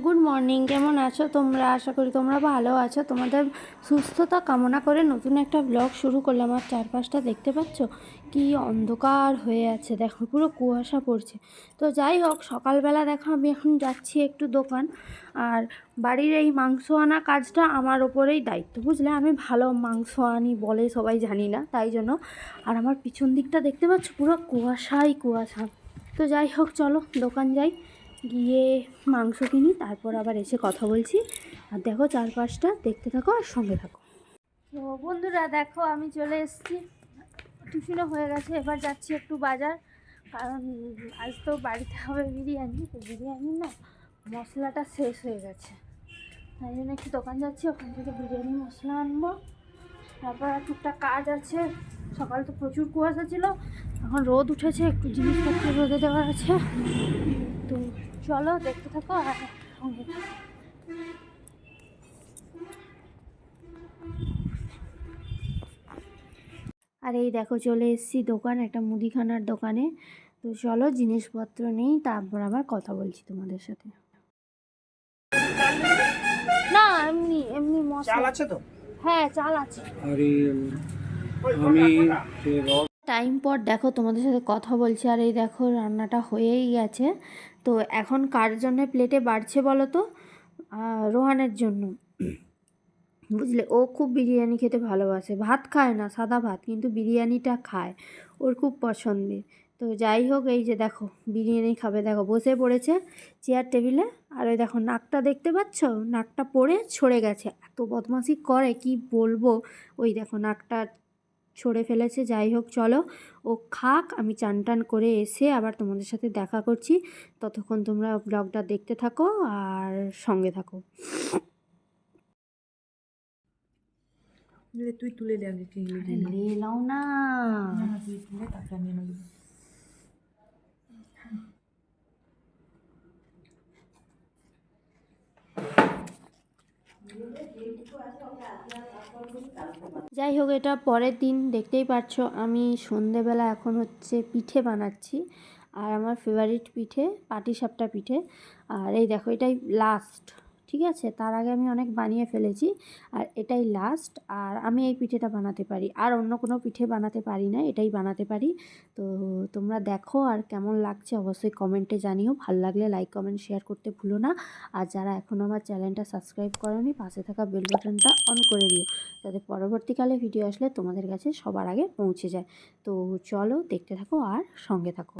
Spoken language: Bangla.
Good morning. কেমন আছো তোমরা? আশা করি তোমরা ভালো আছো। তোমাদের সুস্থতা কামনা করে নতুন একটা ব্লগ শুরু করলাম। আর চারপাশটা দেখতে পাচ্ছ কি অন্ধকার হয়ে আছে, দেখো পুরো কুয়াশা পড়ছে। তো যাই হোক, সকালবেলা দেখো আমি এখন যাচ্ছি একটু দোকান। আর বাড়ির এই মাংস আনা কাজটা আমার ওপরেই দায়িত্ব, বুঝলে। আমি ভালো মাংস আনি বলে সবাই জানি না, তাই জন্য। আর আমার পিছন দিকটা দেখতে পাচ্ছ পুরো কুয়াশাই কুয়াশা। তো যাই হোক, চলো দোকান যাই, গিয়ে মাংস কিনি, তারপর আবার এসে কথা বলছি। আর দেখো চারপাশটা দেখতে থাকো আর সঙ্গে থাকো। তো বন্ধুরা দেখো, আমি চলে এসেছি, টিফিনও হয়ে গেছে। এবার যাচ্ছি একটু বাজার, কারণ আজ তো বাড়িতে হবে বিরিয়ানি। তো বিরিয়ানি না মশলাটা শেষ হয়ে গেছে, তাই জন্য একটু দোকান যাচ্ছি, ওখান থেকে বিরিয়ানি মশলা আনবো। তারপর আর টুকটাক কাজ আছে। সকাল তো প্রচুর কুয়াশা ছিল, এখন রোদ উঠেছে, একটু জিনিসপত্র রোদে দেওয়ার আছে। তো চলো দেখতে থাকো আর সঙ্গে থাকো। আর এই দেখো চলে এসেছি দোকান, একটা মুদিখানার দোকানে। তো চলো জিনিসপত্র নেই, তারপর আবার কথা বলছি তোমাদের সাথে। না, এমনি এমনি চাল মশলা আছে তো? হ্যাঁ, চাল আছে। আরে আমি টাইম পর দেখো তোমাদের সাথে কথা বলছি। আর এই দেখো রান্নাটা হয়েই গেছে। তো এখন কার জন্য প্লেটে বাড়ছে বলো তো? রোহানের জন্য, বুঝলে। ও খুব বিরিয়ানি খেতে ভালোবাসে, ভাত খায় না, সাদা ভাত, কিন্তু বিরিয়ানিটা খায়, ওর খুব পছন্দের। তো যাই হোক, এই যে দেখো বিরিয়ানি খাবে, দেখো বসে পড়েছে চেয়ার টেবিলে। আর ওই দেখো নাকটা দেখতে পাচ্ছ, নাকটা পড়ে ছড়ে গেছে, এত বদমাশি করে কি বলবো। ওই দেখো নাকটা ছড়ে ফেলেছে। যাই হোক চলো, ও খাক, আমি চান টান করে এসে আবার তোমাদের সাথে দেখা করছি। ততক্ষণ তোমরা ব্লগটা দেখতে থাকো আর সঙ্গে থাকো। তুই তুলে দে আগে, কি লে নাও না। তুই তুলে তারপর নিয়ে নেবি। যাই হোক, এটা পরের দিন, দেখতেই পাচ্ছ আমি সন্ধেবেলা এখন হচ্ছে পিঠে বানাচ্ছি। আর আমার ফেভারিট পিঠে পাটিসাপটা পিঠে। আর এই দেখো এটাই লাস্ট, ঠিক আছে। তার আগে আমি অনেক বানিয়ে ফেলেছি, আর এটাই লাস্ট। আর আমি এই পিঠেটা বানাতে পারি, আর অন্য কোনো পিঠে বানাতে পারি না, এটাই বানাতে পারি। তো তোমরা দেখো, আর কেমন লাগছে অবশ্যই কমেন্টে জানিও। ভালো লাগলে লাইক কমেন্ট শেয়ার করতে ভুলো না। আর যারা এখনও আমার চ্যানেলটা সাবস্ক্রাইব করোনি, পাশে থাকা বেল বাটনটা অন করে দিও, যাতে পরবর্তীকালে ভিডিও আসলে তোমাদের কাছে সবার আগে পৌঁছে যায়। তো চলো দেখতে থাকো আর সঙ্গে থাকো।